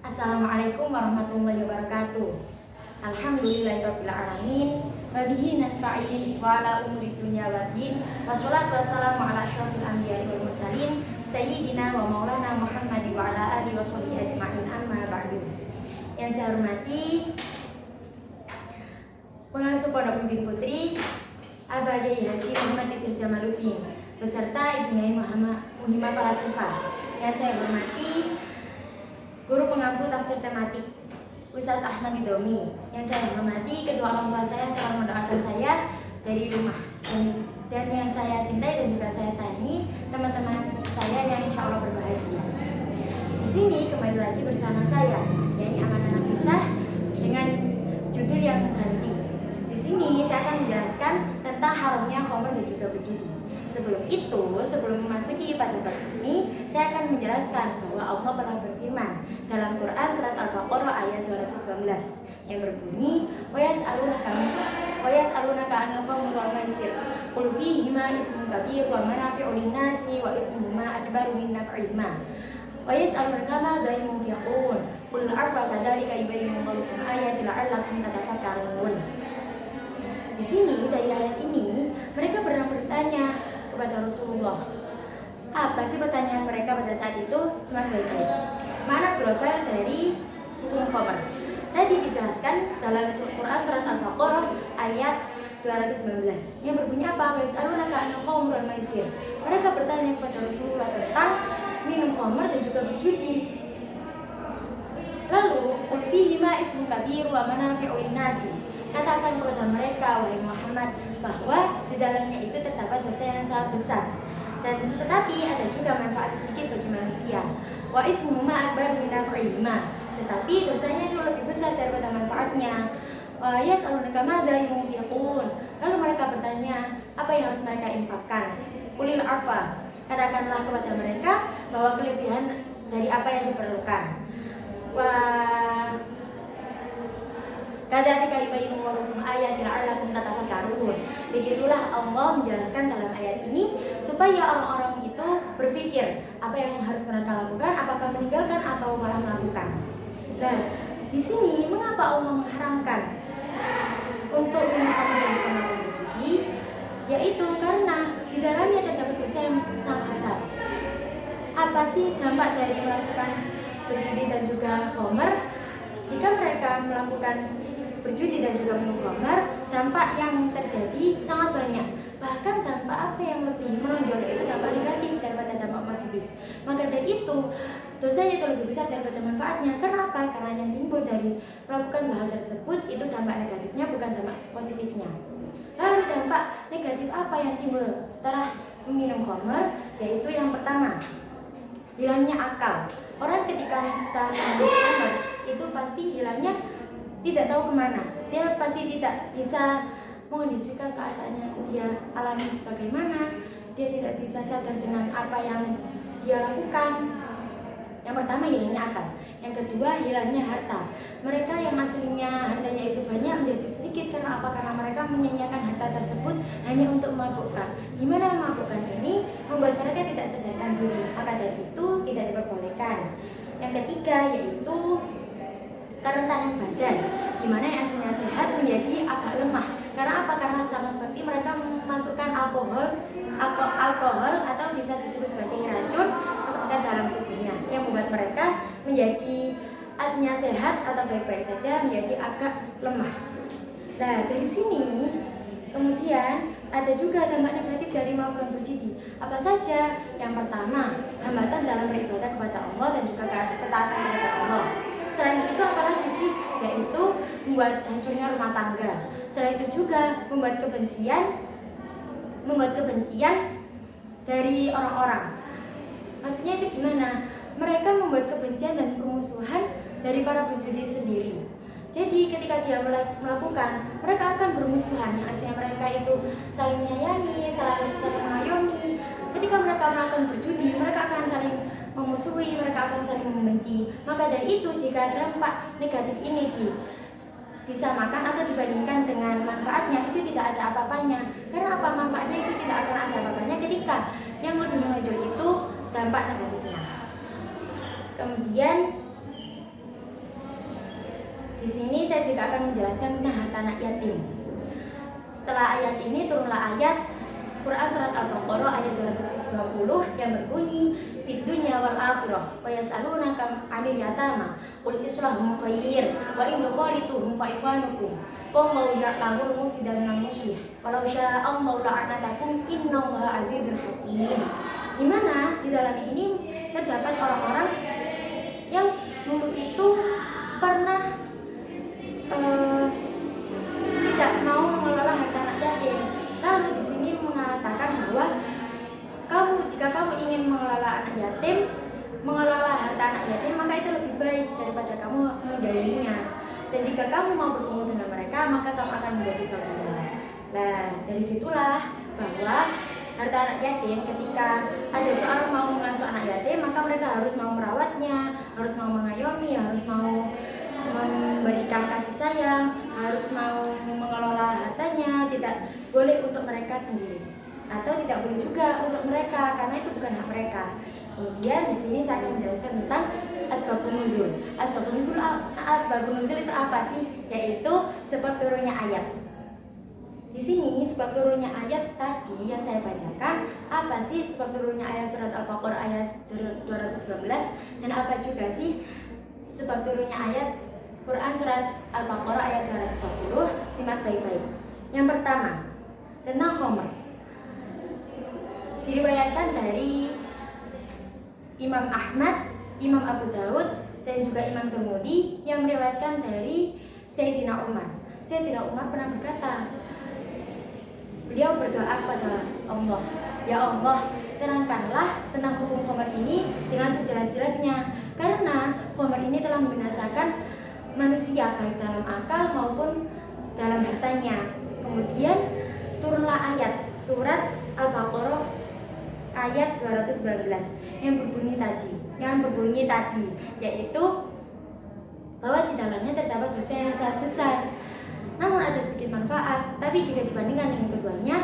Assalamualaikum warahmatullahi wabarakatuh. Alhamdulillahirabbil alamin. Wa bihi nasta'in wa ala umuri dunya waddin. Wassalatu wassalamu ala asyrofil anbiya'i wal mursalin sayyidina wa maulana Muhammad wa ala alihi washabihi ajma'in, amma ba'du. Yang saya hormati pengasuh Pondok Bimbing Putri Aba Kiai Haji Muhammad Idris Jamaluddin beserta Ibu Nyai Muhimah Falasifah. Yang saya hormati guru pengampu tafsir tematik Ustadz Ahmad Idomi. Yang saya hormati kedua orang tua saya selalu mendoakan saya dari rumah, dan yang saya cintai dan juga saya sayangi teman-teman saya yang insya Allah berbahagia. Di sini kembali lagi bersama saya, yakni Amanah Nafisah, dengan judul yang ganti. Di sini saya akan menjelaskan tentang haramnya khamr dan juga berjudi. Sebelum memasuki pada bab ini, saya akan menjelaskan bahwa Allah pernah berfirman dalam Quran surat Al-Baqarah ayat 219 yang berbunyi, wa yas'alunaka 'anil khamri wal maisir qul fihima ismun kabir wa manafi'u lin-nasi wa ismuhuma akbaru min naf'ihima wa yas'alunaka madza yunfiqun qul arfa kadzalika yubayyinu lakum ayati la'allakum tatafakkarun. Di sini dari ayat ini mereka pernah bertanya kepada Rasulullah. Apa sih pertanyaan mereka pada saat itu? Simak baik-baik. Mana global dari hukum khamr? Tadi dijelaskan dalam Quran surat Al-Baqarah ayat 219 yang berbunyi apa? Wa yas'alunaka 'anil khamri wal maisir. Mereka bertanya kepada Rasulullah tentang minum khamr dan juga berjudi. Lalu, qul fihima ismun kabir wa manafi'u lin-nasi. Katakan kepada mereka, wahai Muhammad, bahwa di dalamnya itu terdapat dosa yang sangat besar, dan tetapi ada juga manfaat sedikit bagi manusia. Wa ismuhuma akbar min naf'ihima. Tetapi dosanya itu lebih besar daripada manfaatnya. Wa yas'alunaka madza yunfiqun. Lalu mereka bertanya, apa yang harus mereka infakkan? Qulil afa. Katakanlah kepada mereka bahwa kelebihan dari apa yang diperlukan. Wa kadzalika yubayyinu lakum ayati la'allakum tatafakkarun. Begitulah Allah menjelaskan dalam ayat ini supaya orang-orang itu berpikir apa yang harus mereka lakukan, apakah meninggalkan atau malah melakukan. Nah, di sini mengapa Allah mengharamkan untuk minum khamr dan juga melakukan berjudi? Yaitu karena di dalamnya terdapat dosa yang sangat besar. Apa sih dampak dari melakukan berjudi dan juga khamr? Jika mereka melakukan berjudi dan juga minum khamr, dampak yang terjadi sangat banyak. Bahkan dampak apa yang lebih menonjol itu dampak negatif daripada dampak positif. Maka dari itu, dosanya itu lebih besar daripada manfaatnya. Karena apa? Karena yang timbul dari melakukan hal tersebut itu dampak negatifnya, bukan dampak positifnya. Lalu dampak negatif apa yang timbul setelah meminum khamr? Yaitu yang pertama, hilangnya akal. Orang ketika setelah minum khamr itu pasti hilangnya tidak tahu kemana. Dia pasti tidak bisa mengondisikan keadaan yang dia alami sebagaimana. Dia tidak bisa sadar dengan apa yang dia lakukan. Yang pertama, hilangnya akal. Yang kedua, hilangnya harta. Mereka yang aslinya hartanya itu banyak menjadi sedikit. Karena apa? Karena mereka menyanyiakan harta tersebut hanya untuk memabukkan. Dimana memabukkan ini membuat mereka tidak sadarkan diri. Maka dari itu tidak diperbolehkan. Yang ketiga yaitu kerentanan badan, dimana yang aslinya sehat menjadi agak lemah. Karena apa? Karena sama seperti mereka memasukkan alkohol atau bisa disebut sebagai racun ke dalam tubuhnya, yang membuat mereka menjadi aslinya sehat atau baik-baik saja menjadi agak lemah. Nah, dari sini kemudian ada juga dampak negatif dari melakukan berjudi. Apa saja? Yang pertama, hambatan dalam beribadah kepada Allah dan juga ketaatan kepada Allah. Selain itu apalagi sih? Yaitu membuat hancurnya rumah tangga. Selain itu juga membuat kebencian dari orang-orang. Maksudnya itu gimana? Mereka membuat kebencian dan permusuhan dari para penjudi sendiri. Jadi ketika dia melakukan, mereka akan bermusuhan. Yang aslinya mereka itu saling menyayangi, saling mengayomi. Ketika mereka melakukan berjudi, mereka akan saling memusuhi, mereka akan saling membenci. Maka dari itu, jika dampak negatif ini disamakan atau dibandingkan dengan manfaatnya, itu tidak ada apa-apanya. Karena apa? Manfaatnya itu tidak akan ada apa-apanya ketika yang lebih menonjol itu dampak negatifnya. Kemudian Di sini saya juga akan menjelaskan tentang harta anak yatim. Setelah ayat ini turunlah ayat Quran surat Al-Baqarah ayat 220 yang berbunyi fid dunya wal akhirah wa yas'alunaka 'anil yatama qul islahum khair wa in tukhalituhum fa ikhwanukum wallahu ya'lamul mufsida minal muslih walau syaa Allahu la'anatakum innallaha azizun hakim. Di mana di dalam ini terdapat orang-orang yang dulu itu pernah tidak mau mengelola harta anak yatim. Lalu di sini mengatakan bahwa jika kamu ingin mengelola anak yatim, mengelola harta anak yatim, maka itu lebih baik daripada kamu menjauhinya. Dan jika kamu mau bertemu dengan mereka, maka kamu akan menjadi saudara. Nah, dari situlah bahwa harta anak yatim, ketika ada seorang mau mengasuh anak yatim, maka mereka harus mau merawatnya, harus mau mengayomi, harus mau memberikan kasih sayang, harus mau mengelola hartanya, tidak boleh untuk mereka sendiri, atau tidak boleh juga untuk mereka karena itu bukan hak mereka. Kemudian di sini saya akan menjelaskan tentang asbabun nuzul. Asbabun nuzul itu apa sih? Yaitu sebab turunnya ayat. Di sini sebab turunnya ayat tadi yang saya bacakan, apa sih sebab turunnya ayat surat Al-Baqarah ayat 219 dan apa juga sih sebab turunnya ayat Quran surat Al-Baqarah ayat 220? Simak baik-baik. Yang pertama, tentang khamr. Diriwayatkan dari Imam Ahmad, Imam Abu Daud, dan juga Imam Tirmidzi yang meriwayatkan dari Sayyidina Umar. Sayyidina Umar pernah berkata, beliau berdoa kepada Allah, ya Allah, terangkanlah tentang hukum khamr ini dengan sejelas-jelasnya, karena khamr ini telah membinasakan manusia baik dalam akal maupun dalam hartanya. Kemudian turunlah ayat surat Al-Baqarah ayat 219 yang berbunyi tadi yaitu bahwa di dalamnya terdapat dosa yang sangat besar, namun ada sedikit manfaat, tapi jika dibandingkan dengan keduanya,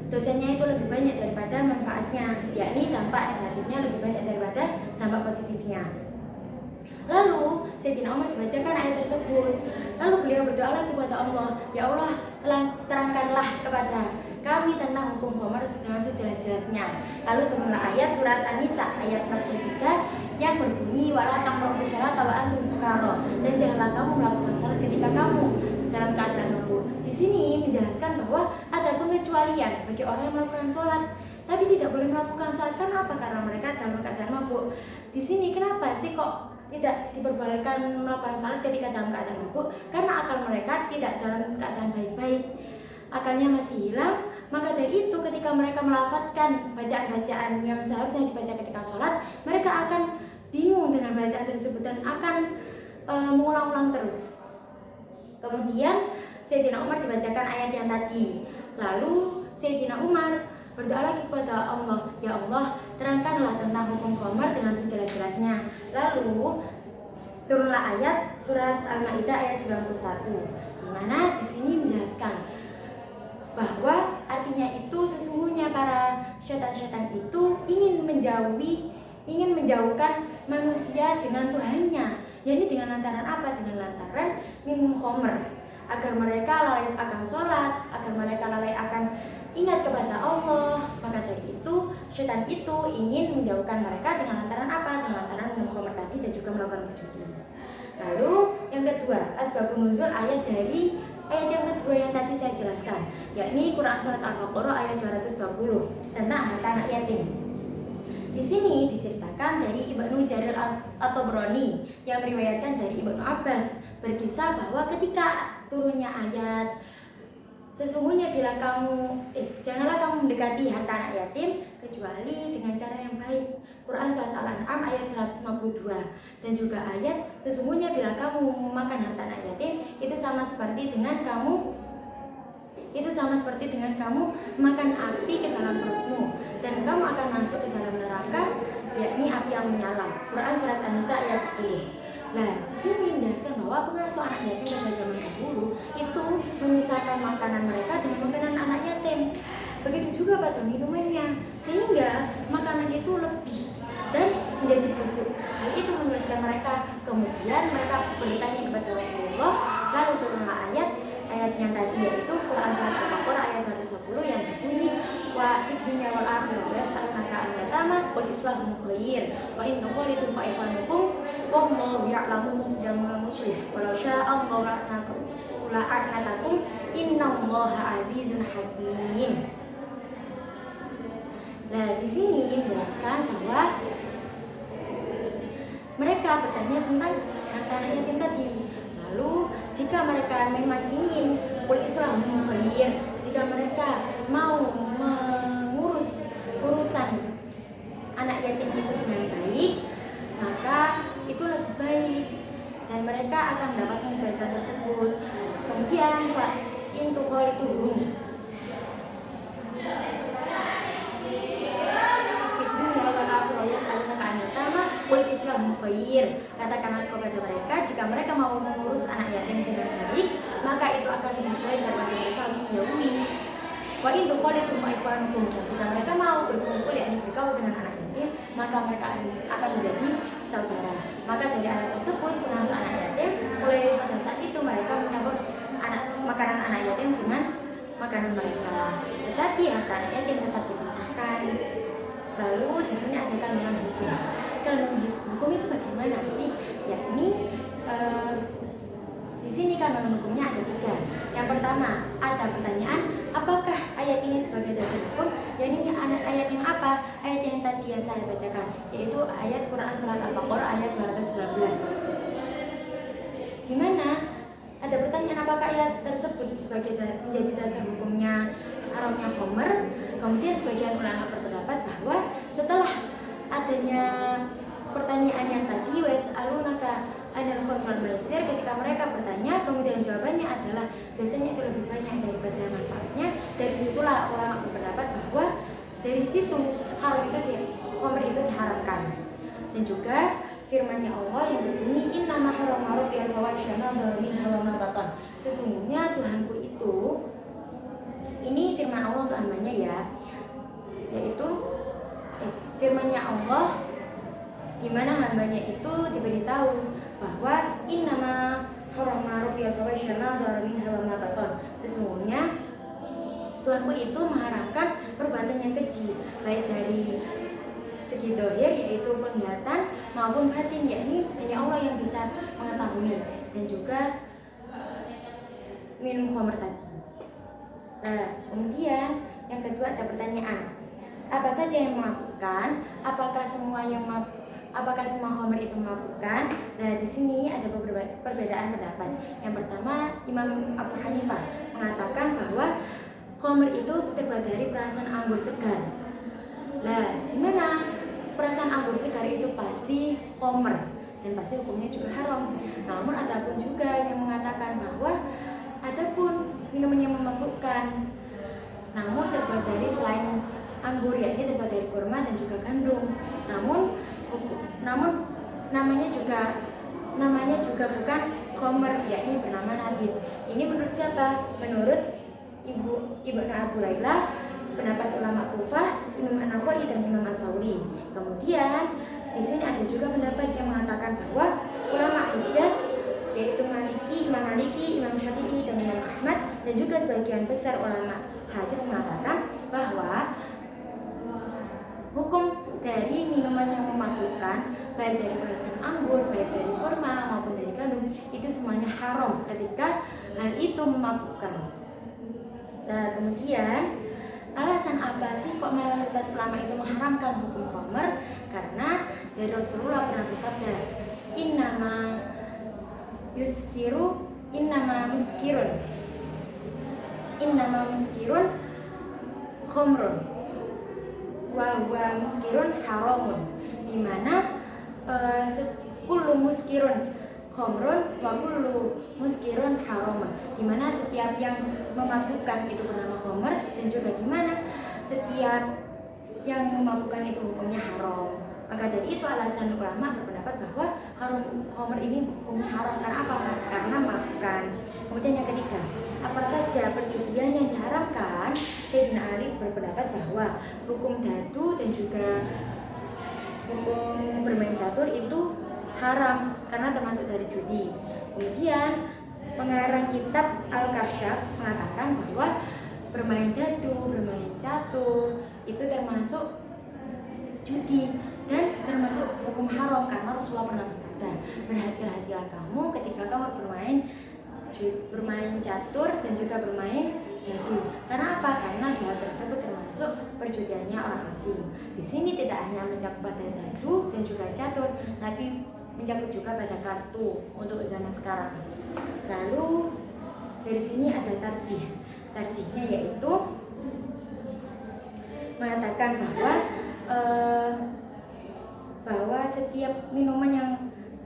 dosanya itu lebih banyak daripada manfaatnya, yakni dampak negatifnya lebih banyak daripada dampak positifnya. Lalu Sayyidina Umar dibacakan ayat tersebut. Lalu beliau berdoa lagi kepada Allah, ya Allah, terangkanlah kepada kami tentang hukum khamr dengan sejelas-jelasnya. Lalu turunlah ayat surat An-Nisa ayat 43 yang berbunyi wala taqrabus sholata wa antum sukara, dan janganlah kamu melakukan salat ketika kamu dalam keadaan mabuk. Di sini menjelaskan bahwa ada pengecualian bagi orang yang melakukan sholat tapi tidak boleh melakukan salat. Karena apa? Karena mereka dalam keadaan mabuk. Di sini kenapa sih kok tidak diperbolehkan melakukan salat ketika dalam keadaan mabuk? Karena akal mereka tidak dalam keadaan baik-baik, akalnya masih hilang. Maka dari itu ketika mereka melafadzkan bacaan-bacaan yang seharusnya dibaca ketika sholat, mereka akan bingung dengan bacaan tersebut dan akan mengulang-ulang terus. Kemudian Sayyidina Umar dibacakan ayat yang tadi. Lalu Sayyidina Umar berdoa lagi kepada Allah, ya Allah, terangkanlah tentang hukum khamr dengan sejelas-jelasnya. Lalu turunlah ayat surat Al-Maidah ayat 91, di mana di sini menjelaskan bahwa artinya itu sesungguhnya para syaitan-syaitan itu ingin menjauhkan manusia dengan Tuhannya, yakni dengan lantaran apa? Dengan lantaran minum khamr, agar mereka lalai akan sholat, agar mereka lalai akan ingat kepada Allah. Maka dari itu syaitan itu ingin menjauhkan mereka dengan lantaran apa? Dengan lantaran minum khamr tadi dan juga melakukan berjudi. Lalu yang kedua, asbabun nuzul ayat yang kedua yang tadi saya jelaskan, yakni Quran surat Al-Baqarah ayat 220 tentang harta anak yatim. Di sini diceritakan dari Ibnu Jarir At-Tabrani yang meriwayatkan dari Ibnu Abbas berkisah bahwa ketika turunnya ayat sesungguhnya bila janganlah kamu mendekati harta anak yatim kecuali dengan cara yang baik. Quran surat Al-An'am ayat 152. Dan juga ayat sesungguhnya bila kamu memakan harta anak yatim itu sama seperti dengan kamu makan api ke dalam perutmu dan kamu akan masuk ke dalam neraka, yakni api yang menyala. Quran surat An-Nisa ayat 10. Nah, di sini menjelaskan bahwa pengasuh anak yatim pada zaman dahulu itu memisahkan makanan mereka dengan makanan anak yatim. Begitu juga pada minumannya, sehingga makanan itu lebih dan menjadi busuk. Hal itu menyulitkan mereka. Kemudian mereka bertanya kepada Rasulullah, ayat yang tadi, yaitu Quran surat Al-Baqarah ayat 110 yang berbunyi wa fid dunya wal akhirah yas'alunaka an yatama qul islahum khair wa in tuqalitum fa ikhwanukum wallahu ya'lamu muslimun muslih walau syaa Allahu la'anatakum innallaha azizun hakim. Nah, di sini menjelaskan bahwa mereka bertanya tentang harta anak yatim tadi. Lalu jika mereka memang ingin qul islahum khair, jika mereka mau mengurus urusan anak yatim itu dengan baik, maka itu lebih baik dan mereka akan mendapatkan kebaikan tersebut. Kemudian fa in tuqalituhum katakanlah kepada mereka, jika mereka mau mengurus anak yatim dengan baik, maka itu akan lebih baik daripada mereka harus menjauhi. Wa in tuqalitum fa ikhwanukum, jika mereka mau berkumpul yakni bergaul dengan anak yatim, maka mereka akan menjadi saudara. Maka dari ayat tersebut pengasuh anak yatim, mulai pada saat itu mereka mencampur makanan anak yatim dengan makanan mereka. Tetapi harta anak yatim tetap dipisahkan. Lalu di sini ada kandungan hukum. Kandungan hukum itu bagaimana sih? Yakni di sini kandungan hukumnya ada 3. Yang pertama, ada pertanyaan, apakah ayat ini sebagai dasar hukum? Yakni ayat yang apa? Ayat yang tadi yang saya bacakan, yaitu ayat Quran surat Al-Baqarah ayat 219. Gimana? Ada pertanyaan, apakah ayat tersebut sebagai menjadi dasar hukumnya haramnya khamr? Kemudian sebagian ulama berpendapat bahwa setelah adanya pertanyaan yang tadi was'alunaka anil khamr wal maisir, ketika mereka bertanya kemudian jawabannya adalah biasanya itu lebih banyak daripada manfaatnya, dari situlah ulama berpendapat bahwa dari situ haram itu khamr itu diharamkan. Dan juga firman-Nya Allah yang berbunyi innama harama rabbiyal fawahisha ma dhahara minha wa ma batan, sesungguhnya Tuhanku itu, ini firman Allah untuk hambanya ya, yaitu firman-Nya Allah di mana hambanya itu diberitahu bahwa innama harama rabbiyal fawahisha ma dhahara minha wa ma batan, sesungguhnya Tuhanku itu mengharamkan perbuatan yang keji, baik dari segi dohir yaitu penglihatan maupun batin, yakni hanya Allah yang bisa mengetahui, dan juga minum khamr tadi. Nah, kemudian yang kedua ada pertanyaan, apa saja yang memabukkan? Apakah semua khamr itu memabukkan? Nah, di sini ada beberapa perbedaan pendapat. Yang pertama, Imam Abu Hanifah mengatakan bahwa khamr itu terbuat dari perasan anggur segar. Nah, gimana? Perasan anggur segar itu pasti khamr dan pasti hukumnya juga haram. Namun ada pun juga yang mengatakan bahwa adapun minuman yang memabukkan namun terbuat dari selain anggur, yakni terbuat dari kurma dan juga gandum. Namun namanya juga bukan khamr, yakni bernama nabid. Ini menurut siapa? Menurut Ibnu Abu Layla, pendapat ulama Kufah, Imam An-Nakhai dan Imam As-Sauri. Kemudian di sini ada juga pendapat yang mengatakan bahwa ulama Hijaz, yaitu Imam Maliki, Imam Syafi'i dan Imam Ahmad, dan juga sebagian besar ulama hadis mengatakan bahwa hukum dari minuman yang memabukkan, baik dari perasan anggur, baik dari kurma maupun dari gandum, itu semuanya haram ketika hal itu memabukkan. Nah, kemudian alasan apa sih kok mayoritas ulama itu mengharamkan hukum khamr? Karena dari Rasulullah pernah bersabda, innama muskirun khamrun wa huwa muskirun haramun, dimana kullu muskirun khamrun wa kullu muskirun haramun, dimana setiap yang memabukkan itu bernama khamr, dan juga dimana setiap yang memabukkan itu hukumnya haram. Maka dari itu alasan ulama berpendapat bahwa khamr ini hukumnya haram. Karena apa? Karena mabukkan. Kemudian yang ketiga, apa saja perjudian yang diharamkan? Sayyidina Ali berpendapat bahwa hukum dadu dan juga hukum bermain catur itu haram karena termasuk dari judi. Kemudian pengarang kitab Al-Kasyaf mengatakan bahwa bermain dadu, bermain catur itu termasuk judi dan termasuk hukum haram, karena Rasulullah pernah bersabda, berhati-hatilah kamu ketika kamu bermain catur dan juga bermain dadu. Karena apa? Karena hal tersebut termasuk perjudiannya orang asing. Di sini tidak hanya mencakup pada dadu dan juga catur, tapi mencakup juga pada kartu untuk zaman sekarang. Lalu dari sini ada tarjih. Tarjihnya yaitu mengatakan bahwa setiap minuman yang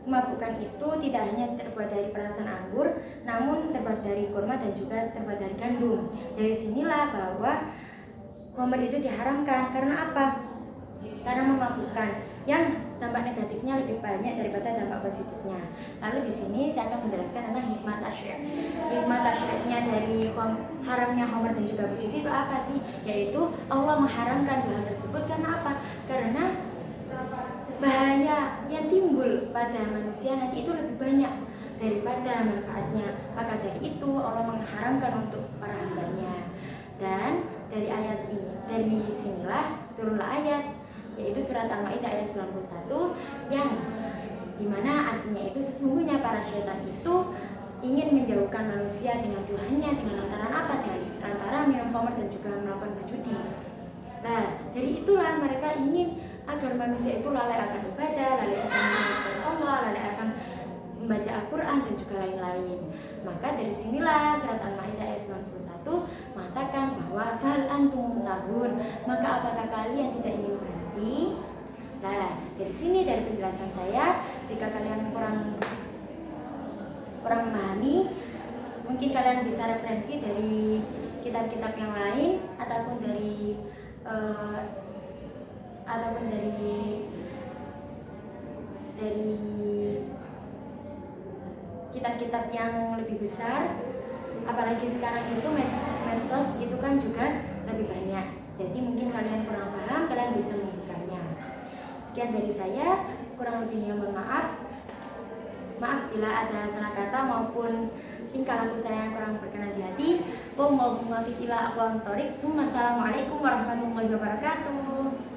memabukkan itu tidak hanya terbuat dari perasan anggur, namun terbuat dari kurma dan juga terbuat dari gandum. Dari sinilah bahwa khamr itu diharamkan. Karena apa? Karena memabukkan, yang dampak negatifnya lebih banyak daripada dampak positifnya. Lalu di sini saya akan menjelaskan tentang hikmah tasyri'. Hikmah tasyri'nya dari haramnya khamr dan juga berjudi itu apa sih? Yaitu Allah mengharamkan hal tersebut karena apa? Karena bahaya yang timbul pada manusia nanti itu lebih banyak daripada manfaatnya. Maka dari itu Allah mengharamkan untuk para hambanya. Dan dari ayat ini, dari sinilah turunlah ayat, yaitu surat Al-Maidah ayat 91, yang dimana artinya itu sesungguhnya para syaitan itu ingin menjauhkan manusia dengan Tuhannya dengan lantaran apa? Dengan lantaran minum khamr dan juga melakukan berjudi. Nah, dari itulah mereka ingin agar manusia itu lalai akan ibadah, lalai akan mengenal Allah, lalai akan membaca Al-Quran dan juga lain-lain. Maka dari sinilah surat Al-Maidah ayat 91 mengatakan bahwa fal antum muntahun, maka apakah kalian tidak ingin berhenti? Nah, dari sini dari penjelasan saya, jika kalian kurang memahami, mungkin kalian bisa referensi dari kitab-kitab yang lain ataupun dari kitab-kitab yang lebih besar. Apalagi sekarang itu medsos itu kan juga lebih banyak. Jadi mungkin kalian kurang paham, kalian bisa membukanya. Sekian dari saya, kurang lebihnya mohon maaf. Maaf bila ada salah kata maupun tingkah laku saya yang kurang berkenan di hati. Wassalamualaikum warahmatullahi wabarakatuh.